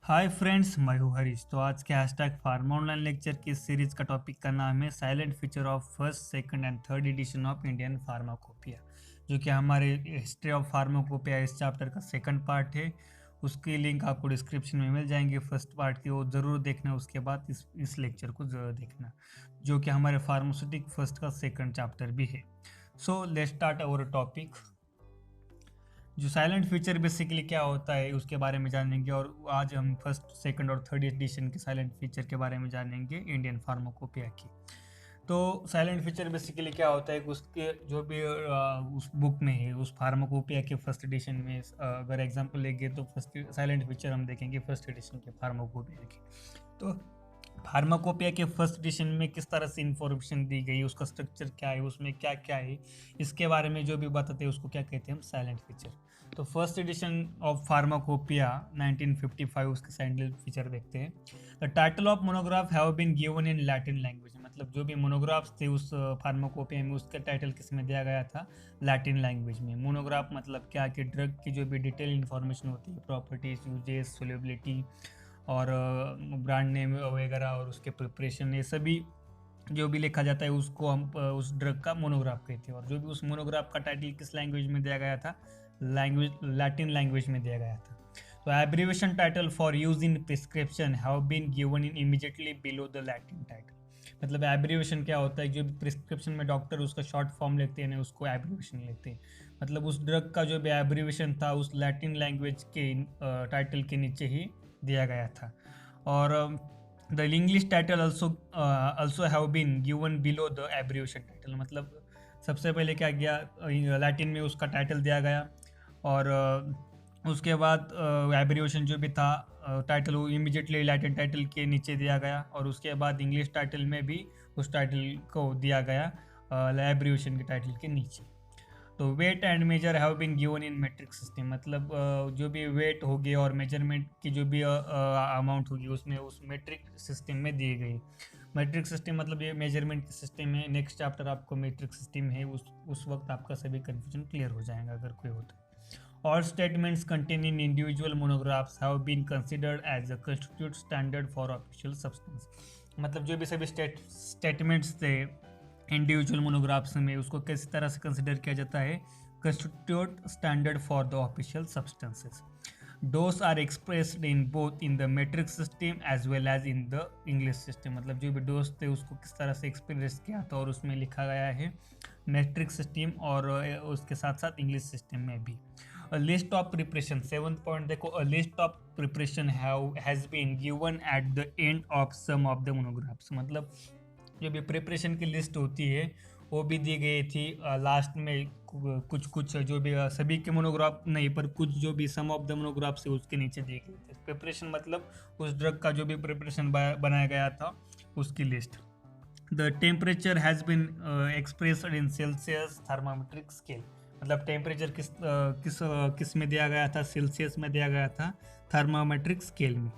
Hi friends, मैं हूँ हरीश। तो आज के हैशटैग फार्मा ऑनलाइन लेक्चर की सीरीज का टॉपिक का नाम है silent feature of first, second and third edition of Indian pharmacopoeia, जो कि हमारे हिस्ट्री ऑफ फार्माकोपिया इस चैप्टर का सेकंड पार्ट है। उसकी लिंक आपको डिस्क्रिप्शन में मिल जाएंगे। फर्स्ट पार्ट की वो ज़रूर देखना, उसके बाद इस लेक्चर को ज़रूर देखना, जो कि हमारे फार्मास्यूटिक फर्स्ट का सेकंड चैप्टर भी है। So let's start our topic. जो साइलेंट फीचर बेसिकली क्या होता है उसके बारे में जानेंगे, और आज हम फर्स्ट, सेकंड और थर्ड एडिशन के साइलेंट फीचर के बारे में जानेंगे इंडियन फार्माकोपिया की। तो साइलेंट फीचर बेसिकली क्या होता है कि उसके जो भी उस बुक में है, उस फार्माकोपिया के फर्स्ट एडिशन में, अगर एग्जांपल लेंगे तो फर्स्ट साइलेंट फीचर हम देखेंगे फर्स्ट एडिशन के फार्माकोपिया की। तो फार्माकोपिया के फर्स्ट एडिशन में किस तरह से इंफॉर्मेशन दी गई, उसका स्ट्रक्चर क्या है, उसमें क्या क्या है, इसके बारे में जो भी बताते हैं उसको क्या कहते हैं हम साइलेंट फीचर। तो फर्स्ट एडिशन ऑफ फार्माकोपिया 1955, उसके साइलेंट फीचर देखते हैं। The title of monograph have been given in Latin language. मतलब जो भी मोनोग्राफ्स थे उस फार्माकोपिया में, उसका टाइटल किस में दिया गया था? लैटिन लैंग्वेज में। मोनोग्राफ मतलब क्या कि ड्रग की जो भी डिटेल इंफॉर्मेशन होती है, प्रॉपर्टीज, यूजेस, सोल्युबिलिटी और ब्रांड नेम वगैरह और उसके प्रिपरेशन, ये सभी जो भी लिखा जाता है उसको हम उस ड्रग का मोनोग्राफ कहते हैं। और जो भी उस मोनोग्राफ का टाइटल किस लैंग्वेज में दिया गया था? लैंग्वेज लैटिन लैंग्वेज में दिया गया था। तो abbreviation title for use in prescription have been given in immediately below the Latin title. मतलब एब्रीवेशन क्या होता है? जो भी प्रिस्क्रिप्शन में डॉक्टर उसका शॉर्ट फॉर्म लेते हैं ना, उसको एब्रीवेशन लेते हैं। मतलब उस ड्रग का जो भी एब्रीवेशन था उस लैटिन लैंग्वेज के टाइटल के नीचे ही दिया गया था। और the English title also have been given below the abbreviation title. मतलब सबसे पहले क्या किया, लैटिन में उसका टाइटल दिया गया, और उसके बाद एब्रीवेशन जो भी था टाइटल, वो इमीडिएटली लैटिन टाइटल के नीचे दिया गया, और उसके बाद इंग्लिश टाइटल में भी उस टाइटल को दिया गया एब्रीवेशन के टाइटल के नीचे। तो weight and measure have been given in metric system. मतलब जो भी वेट होगी और मेजरमेंट की जो भी अमाउंट होगी उसमें उस मेट्रिक सिस्टम में दी गई। मेट्रिक सिस्टम मतलब ये मेजरमेंट सिस्टम है। नेक्स्ट चैप्टर आपको मेट्रिक सिस्टम है, उस वक्त आपका सभी कन्फ्यूजन क्लियर हो जाएगा अगर कोई होता है। All statements contained in individual monographs have been considered as a constitute standard for official substance। मतलब जो भी सभी स्टेटमेंट्स थे इंडिविजुअल मोनोग्राफ्स में, उसको किस तरह से कंसिडर किया जाता है? Constitute standard for the official substances. Dose are expressed in both in the metric system as well as in the English system. मतलब जो भी डोज थे उसको किस तरह से एक्सप्रेस किया था, और उसमें लिखा गया है मेट्रिक सिस्टम और उसके साथ साथ इंग्लिश सिस्टम में भी। A list of preparation, seventh point देखो, a list of preparation has been given at the end of some of the monographs। मतलब जो भी प्रिपरेशन की लिस्ट होती है वो भी दी गई थी लास्ट में। कुछ कुछ जो भी सभी के मोनोग्राफ नहीं, पर कुछ जो भी सम ऑफ द मोनोग्राफ से उसके नीचे दी गई थी। प्रिपरेशन मतलब उस ड्रग का जो भी प्रिपरेशन बनाया गया था उसकी list. The temperature has been expressed in Celsius thermometric scale. मतलब टेम्परेचर किस में दिया गया था? सेल्सियस में दिया गया था, थर्मामेट्रिक स्केल में।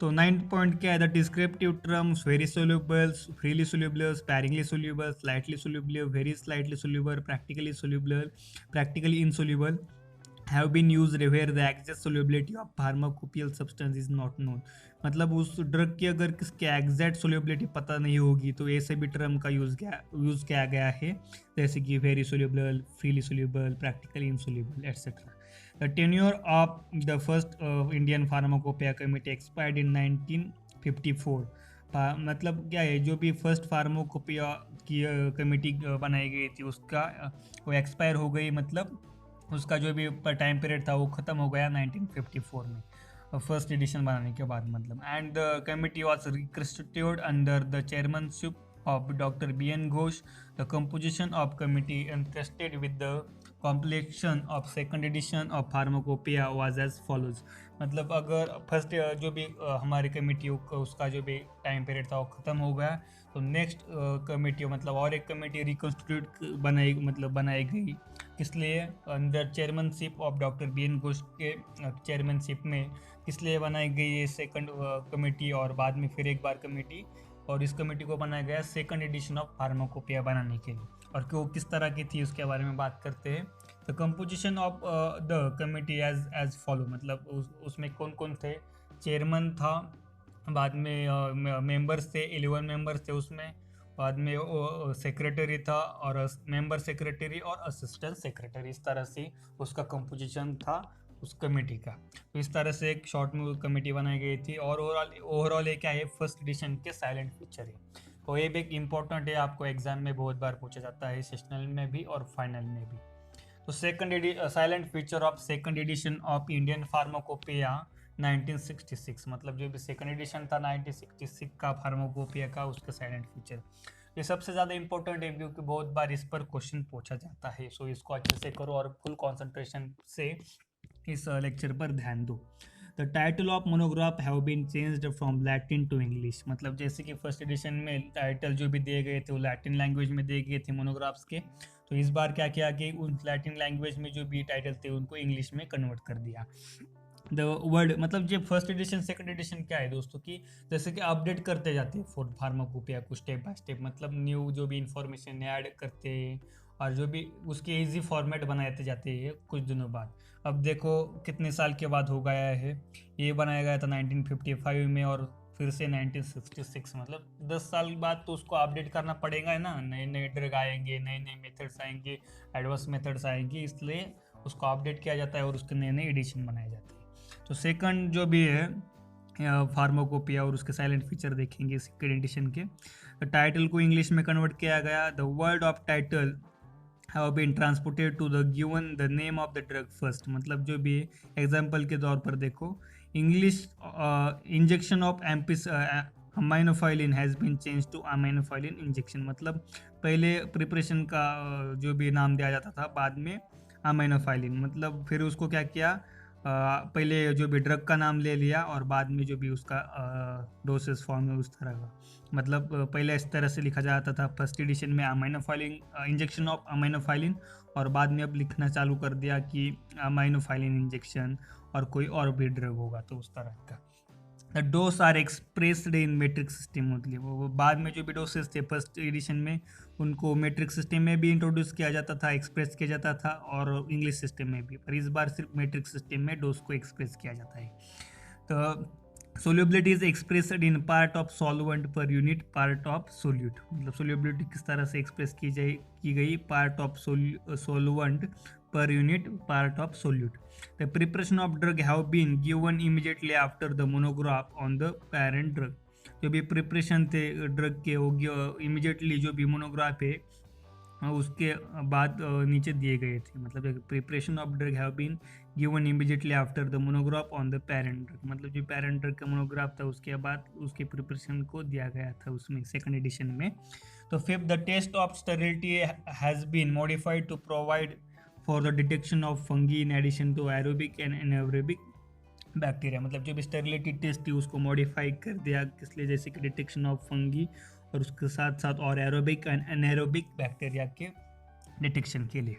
तो 9 पॉइंट क्या है? The descriptive terms very soluble, freely soluble, sparingly soluble, slightly soluble, very slightly soluble, practically soluble, practically insoluble have been used where the exact solubility of pharmacopoeial substance is not known। मतलब उस drug की अगर किसके exact solubility पता नहीं होगी तो ऐसे भी टर्म का यूज़ किया गया है, जैसे कि very soluble, freely soluble, practically insoluble etcetera. The tenure of the first Indian pharmacopoeia committee expired in 1954। मतलब क्या है, जो भी फर्स्ट फार्माकोपिया की कमेटी बनाई गई थी उसका वो एक्सपायर हो गई। मतलब उसका जो भी टाइम पीरियड था वो ख़त्म हो गया 1954 में, फर्स्ट एडिशन बनाने के बाद। मतलब and the committee was reconstituted under the chairmanship of Dr. B.N. Ghosh। The composition of committee entrusted with the completion of second edition of Pharmacopoeia was as follows। मतलब अगर फर्स्ट जो भी हमारी committee उसका जो भी टाइम पीरियड था वो ख़त्म हो गया, तो नेक्स्ट कमेटी मतलब और एक कमेटी रिकन्स्टिट्यूट बनाई गई। किस लिए? Under chairmanship of doctor B.N. Ghosh के चेयरमैनशिप में। किस लिए बनाई गई ये सेकंड कमेटी और बाद में फिर एक बार कमेटी? और इस कमेटी को बनाया गया सेकंड एडिशन ऑफ फार्माकोपिया बनाने के लिए। और कि वो किस तरह की थी उसके बारे में बात करते हैं। The composition of the committee as follow. मतलब उसमें कौन कौन थे? चेयरमैन था, बाद में मेंबर्स थे, 11 मेंबर्स थे उसमें, बाद में सेक्रेटरी था और मेंबर सेक्रेटरी और असिस्टेंट सेक्रेटरी, इस तरह से उसका कंपोजिशन था उस कमेटी का। तो इस तरह से एक शॉर्ट में कमेटी बनाई गई थी। और ओवरऑल ये क्या है, फर्स्ट एडिशन के साइलेंट फीचर है। तो ये भी एक इम्पोर्टेंट है, आपको एग्जाम में बहुत बार पूछा जाता है, सेशनल में भी और फाइनल में भी। तो salient feature of second edition of Indian pharmacopoeia 1966, मतलब जो भी सेकंड एडिशन था 1966 का फार्माकोपिया का, उसका साइलेंट फीचर ये सबसे ज़्यादा इंपॉर्टेंट है, क्योंकि बहुत बार इस पर क्वेश्चन पूछा जाता है। सो इसको अच्छे से करो और फुल कंसंट्रेशन से इस लेक्चर पर ध्यान दो। The title of monograph have been changed from Latin to English, मतलब जैसे कि फर्स्ट एडिशन में टाइटल जो भी दिए गए थे वो लैटिन लैंग्वेज में दिए गए थे मोनोग्राफ्स के। तो इस बार क्या किया कि उन लैटिन लैंग्वेज में जो भी टाइटल थे उनको इंग्लिश में कन्वर्ट कर दिया। द वर्ड, मतलब जो फर्स्ट एडिशन सेकंड एडिशन क्या है दोस्तों की, जैसे कि अपडेट करते जाते हैं फॉर फार्माकोपिया को स्टेप बाय स्टेप, मतलब न्यू जो भी इंफॉर्मेशन ऐड करते हैं और जो भी उसके इजी फॉर्मेट बनाते जाते हैं कुछ दिनों बाद। अब देखो कितने साल के बाद हो गया है, ये बनाया गया था 1955 में और फिर से 1966, मतलब 10 साल बाद तो उसको अपडेट करना पड़ेगा है ना, नए नए ड्रग आएंगे, नए नए मेथड्स आएंगे, एडवांस मेथड्स आएंगे, इसलिए उसको अपडेट किया जाता है और उसके नए नए एडिशन बनाए जाते हैं। तो सेकंड जो भी है फार्माकोपिया और उसके साइलेंट फीचर देखेंगे सेकंड एडिशन के। टाइटल को इंग्लिश में कन्वर्ट किया गया। The word of title have been transported to the given the name of the drug first, मतलब जो भी एग्जाम्पल के तौर पर देखो, इंग्लिश इंजेक्शन ऑफ एम्पिस aminophylline has been change to aminophylline injection, मतलब पहले प्रिपरेशन का जो भी नाम दिया जाता था, बाद में अमाइनोफाइलिन, मतलब फिर उसको क्या किया, पहले जो भी ड्रग का नाम ले लिया और बाद में जो भी उसका डोसेस फॉर्म है उस तरह का, मतलब पहले इस तरह से लिखा जाता था फर्स्ट एडिशन में अमाइनोफाइलिन इंजेक्शन ऑफ अमाइनोफाइलिन, और बाद में अब लिखना चालू कर दिया कि अमाइनोफाइलिन इंजेक्शन और कोई और भी ड्रग होगा तो उस तरह का। The dose are expressed in metric system, मतलब वो बाद में जो भी डोसेस थे फर्स्ट एडिशन में उनको मेट्रिक सिस्टम में भी इंट्रोड्यूस किया जाता था, एक्सप्रेस किया जाता था, और इंग्लिश सिस्टम में भी, पर इस बार सिर्फ मेट्रिक सिस्टम में डोज को एक्सप्रेस किया जाता है। तो solubility is expressed in part of solvent per unit part of solute, मतलब सोल्यूबिलिटी किस तरह से एक्सप्रेस की गई, part of solvent per unit part of solute. The preparation of drug have been given immediately after the monograph on the parent drug. जो भी preparation थे drug के वो इमिजिएटली जो भी मोनोग्राफ है उसके बाद नीचे दिए गए थे, मतलब preparation of drug have been given immediately after the monograph on the parent drug, मतलब जो पेरेंट ड्रग का मोनोग्राफ था उसके बाद उसके प्रिपरेशन को दिया गया था उसमें सेकंड एडिशन में। तो fifth, the test of sterility has been modified to provide for the detection of fungi in addition to aerobic and anaerobic bacteria, मतलब जो भी स्टेरिलिटी टेस्ट थी उसको मॉडिफाई कर दिया किस लिए, जैसे कि डिटेक्शन ऑफ फंगी और उसके साथ साथ और एरोबिक एंड एनारोबिक बैक्टीरिया के डिटेक्शन के लिए।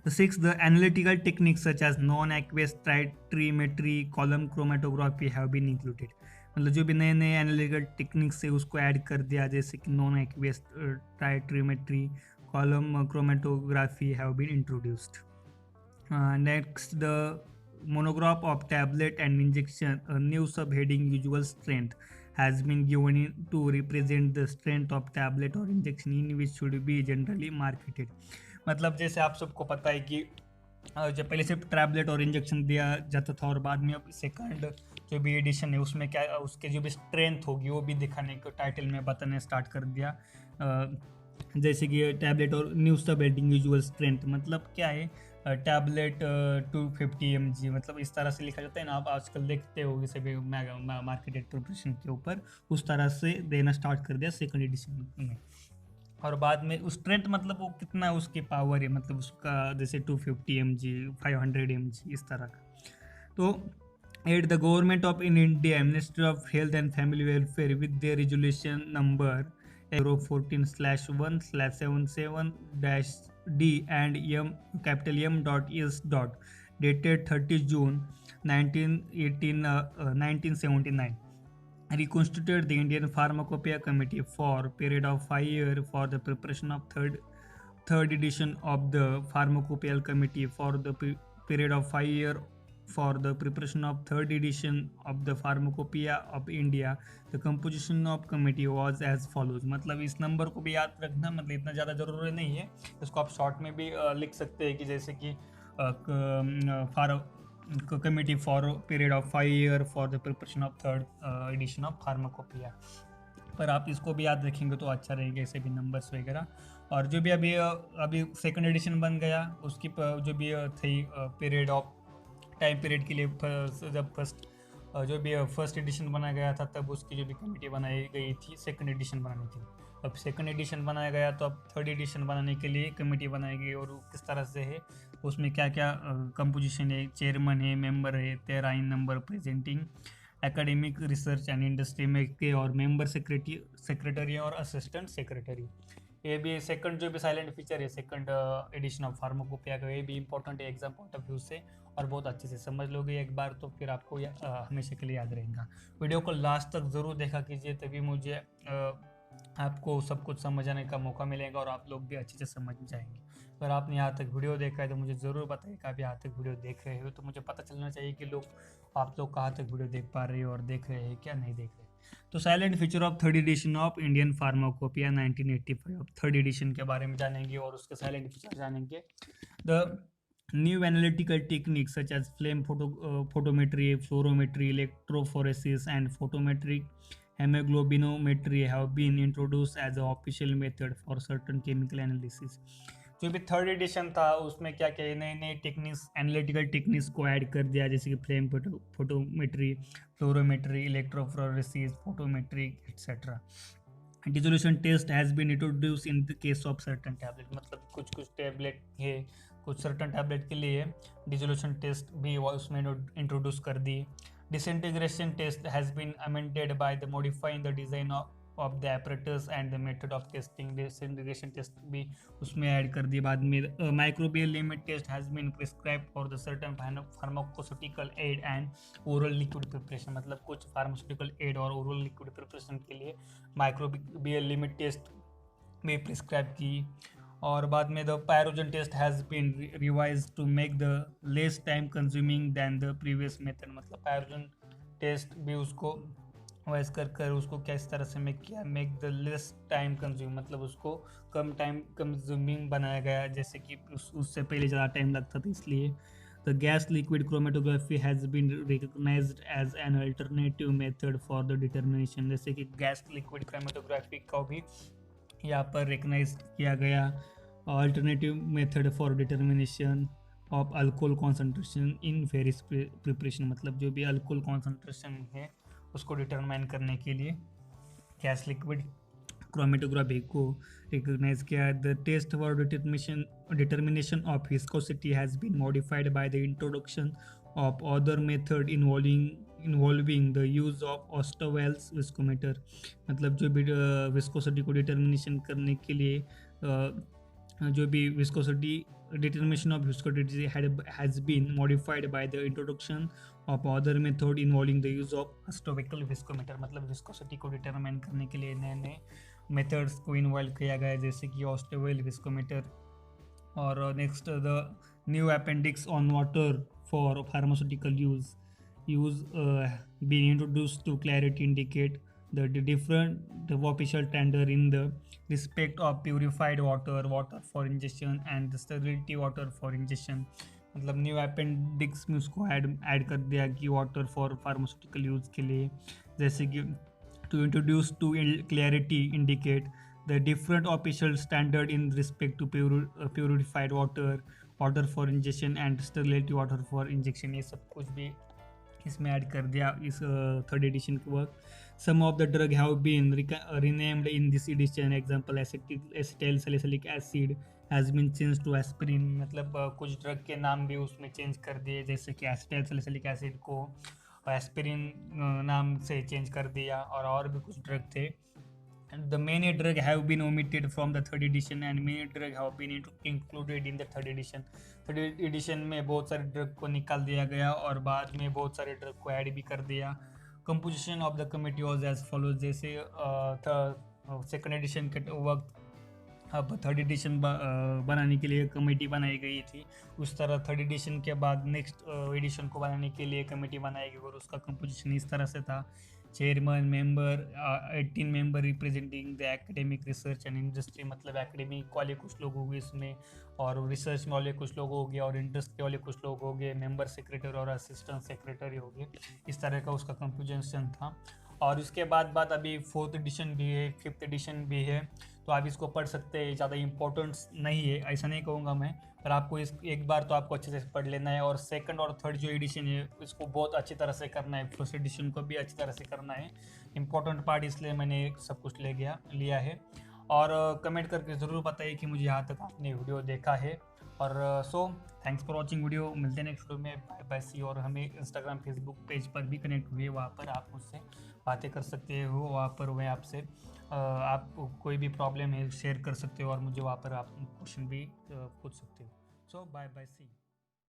The sixth, the analytical techniques such as non-aqueous trimetry, column chromatography have been included, मतलब जो भी नए नए एनालिटिकल टेक्निक्स है उसको ऐड कर दिया, जैसे कि non aqueous titrimetry, column chromatography have been introduced. Next, the monograph of tablet and injection, a new subheading usual strength has been given to represent the strength of tablet or injection in which should be generally marketed, मतलब जैसे आप सबको पता है कि जब पहले सिर्फ टैबलेट और इंजेक्शन दिया जाता था और बाद में अब सेकंड जो भी एडिशन है उसमें क्या उसके जो भी स्ट्रेंथ होगी वो भी दिखाने को टाइटल में बताने स्टार्ट कर दिया, जैसे कि टैबलेट और न्यू सब हेडिंग यूजुअल स्ट्रेंथ, मतलब क्या है टैबलेट 250 mg, मतलब इस तरह से लिखा जाता है ना, आप आजकल देखते हो सभी मार्केटेड प्रिपरेशन के ऊपर उस तरह से देना स्टार्ट कर दिया सेकंड एडिशन में। और बाद में उस स्ट्रेंथ मतलब वो कितना उसकी पावर है, मतलब उसका जैसे 250 mg 500 mg इस तरह का। तो at the government of in India ministry of health and family welfare with their resolution number 014/1/77-D and M.S. dated 30 June 1979 reconstituted the Indian Pharmacopoeia Committee for period of 5 years for the preparation of third edition of the Pharmacopoeia Committee for the period of 5 years for the preparation of third edition of the Pharmacopoeia of India, the composition of committee was as follows। मतलब इस number को भी याद रखना, मतलब इतना ज़्यादा ज़रूरी नहीं है, इसको आप शॉर्ट में भी लिख सकते हैं कि जैसे कि for committee for period of 5 year for the preparation of third edition of pharmacopoeia. पर आप इसको भी याद रखेंगे तो अच्छा रहेगा, ऐसे भी नंबर्स वगैरह। और जो भी अभी सेकंड एडिशन बन गया उसकी जो भी थी पीरियड ऑफ टाइम पीरियड के लिए जब जो भी फर्स्ट एडिशन बनाया गया था तब उसकी जो भी कमेटी बनाई गई थी सेकंड एडिशन बनाने के लिए। अब सेकंड एडिशन बनाया गया तो अब थर्ड एडिशन बनाने के लिए कमेटी बनाई गई, और किस तरह से है उसमें क्या क्या कंपोजिशन है, चेयरमैन है, मेंबर है, 13 in number presenting academic research and industry में के, और मेंबर सेक्रेटरी और असिस्टेंट सेक्रेटरी। ये भी सेकंड जो भी साइलेंट फीचर है सेकंड एडिशन ऑफ फार्माकोपिया का, ये भी इंपॉर्टेंट है एग्जाम पॉइंट ऑफ व्यू से, और बहुत अच्छे से समझ लोगे एक बार तो फिर आपको हमेशा के लिए याद रहेगा। वीडियो को लास्ट तक ज़रूर देखा कीजिए, तभी मुझे आपको सब कुछ समझने का मौका मिलेगा और आप लोग भी अच्छे से समझ जाएंगे। अगर आपने यहाँ तक वीडियो देखा है तो मुझे ज़रूर बताइए कि आप यहाँ तक वीडियो देख रहे हो, तो मुझे पता चलना चाहिए कि आप लोग कहाँ तक वीडियो देख पा रहे हो और देख रहे हैं क्या नहीं देख रहे। तो salient feature of third edition of Indian pharmacopoeia 1985, third edition के बारे में जानेंगे और उसके साइलेंट फीचर जानेंगे। The new analytical technique such as flame photometry, fluorometry, electrophoresis and photometric hemoglobinometry have been introduced as an official method for certain chemical analysis। जो भी third edition था उसमें क्या क्या नए नए टेक्निक्स, एनालिटिकल टेक्निक्स को ऐड कर दिया, जैसे कि flame photometry, fluorometry, electrophoresis, photometry etcetera. Dissolution test has been introduce in the case of certain tablet, मतलब कुछ टैबलेट है, कुछ सर्टन टैबलेट के लिए डिसोल्यूशन टेस्ट भी उसमें इंट्रोड्यूस कर दी। Disintegration test has been amended by the modifying the design of the apparatus and the method of testing. Disintegration test भी उसमें ऐड कर दी बाद में। Microbial limit test has been prescribe for the certain pharmaceutical aid and oral liquid preparation, मतलब कुछ pharmaceutical aid और oral liquid preparation के लिए माइक्रोबियल लिमिट टेस्ट भी प्रिस्क्राइब की। और बाद में the pyrogen test has been revised to make the less time consuming than the previous method, मतलब पायरोजन टेस्ट भी उसको वाइज कर उसको किस तरह से मेक किया, make the less time consume, मतलब उसको कम टाइम कंज्यूमिंग बनाया गया, जैसे कि उससे पहले ज़्यादा टाइम लगता था इसलिए। The gas liquid chromatography has been recognized as an alternative method for the determination, जैसे कि गैस लिक्विड क्रोमेटोग्राफी को भी यहाँ पर रिकग्नाइज किया गया, alternative method for determination of alcohol concentration in various preparation, मतलब जो भी अल्कोहल कॉन्सेंट्रेशन है उसको डिटरमाइन करने के लिए गैस लिक्विड क्रोमेटोग्राफी को रिकॉग्नाइज किया। The test for determination of viscosity has been modified by the introduction of other method involving the use of Ostwald's viscometer, मतलब जो भी विस्कोसिटी को डिटर्मिनेशन करने के लिए जो भी viscosity determination of viscosity has been modified by the introduction of other method involving the use of Ostwald viscometer, मतलब विस्कोसिटी को डिटरमाइन करने के लिए नए नए मेथड्स को इन्वॉल्व किया गया है, जैसे कि ऑस्टोवेल विस्कोमीटर। और next the new appendix on water for pharmaceutical use being introduced to clarity indicate the different official tender in the respect of purified water for ingestion and the sterility water for ingestion, मतलब new appendix में उसको add कर दिया कि water for pharmaceutical use के लिए, जैसे कि to introduce to clarity indicate the different official standard in respect to purified water for injection and sterility water for injection, ये सब कुछ भी इसमें ऐड कर दिया इस थर्ड एडिशन के work. Some of the drug have been renamed in this edition, example acetyl salicylic acid has been change to aspirin, मतलब कुछ ड्रग के नाम भी उसमें चेंज कर दिए, जैसे कि एसिटाइल सैलिसिलिक एसिड को एस्पिरिन नाम से चेंज कर दिया, और भी कुछ ड्रग थे। The many drug have been omitted from the third edition and many drug have been included in the third edition। Third edition में बहुत सारे ड्रग को निकाल दिया गया और बाद में बहुत सारे ड्रग को ऐड भी कर दिया। Composition of the committee was as follows, जैसे सेकंड एडिशन के वक्त अब थर्ड एडिशन बनाने के लिए कमेटी बनाई गई थी। उस तरह थर्ड एडिशन के बाद नेक्स्ट एडिशन को बनाने के लिए कमेटी बनाई गई, और उसका कंपोजिशन इस तरह से था: chairman, member, 18 member representing the academic research and industry, मतलब एकेडमिक वाले कुछ लोग हो गए इसमें, और रिसर्च वाले कुछ लोग हो गए, और इंडस्ट्री वाले कुछ लोग हो गए, मेंबर सेक्रेटरी और असिस्टेंट सेक्रेटरी हो गए। इस तरह का उसका कंपोजिशन था। और उसके बाद अभी फोर्थ एडिशन भी है, फिफ्थ एडिशन भी है, तो आप इसको पढ़ सकते हैं। ज़्यादा इम्पोर्टेंस नहीं है ऐसा नहीं कहूँगा मैं, पर आपको इस एक बार तो आपको अच्छे से पढ़ लेना है। और सेकंड और थर्ड जो एडिशन है इसको बहुत अच्छी तरह से करना है, फर्स्ट एडिशन को भी अच्छी तरह से करना है। इम्पोर्टेंट पार्ट इसलिए मैंने सब कुछ लिया है। और कमेंट करके ज़रूर बताइए कि मुझे यहाँ तक आपने वीडियो देखा है। और so thanks for watching video. मिलते हैं नेक्स्ट वीडियो में। बाय बाय, सी। और हमें इंस्टाग्राम फेसबुक पेज पर भी कनेक्ट हुए, वहाँ पर आप मुझसे बातें कर सकते हो। वहाँ पर मैं आपसे आप कोई भी प्रॉब्लम है शेयर कर सकते हो, और मुझे वहाँ पर आप क्वेश्चन भी पूछ सकते हो। सो बाय बाय, सी।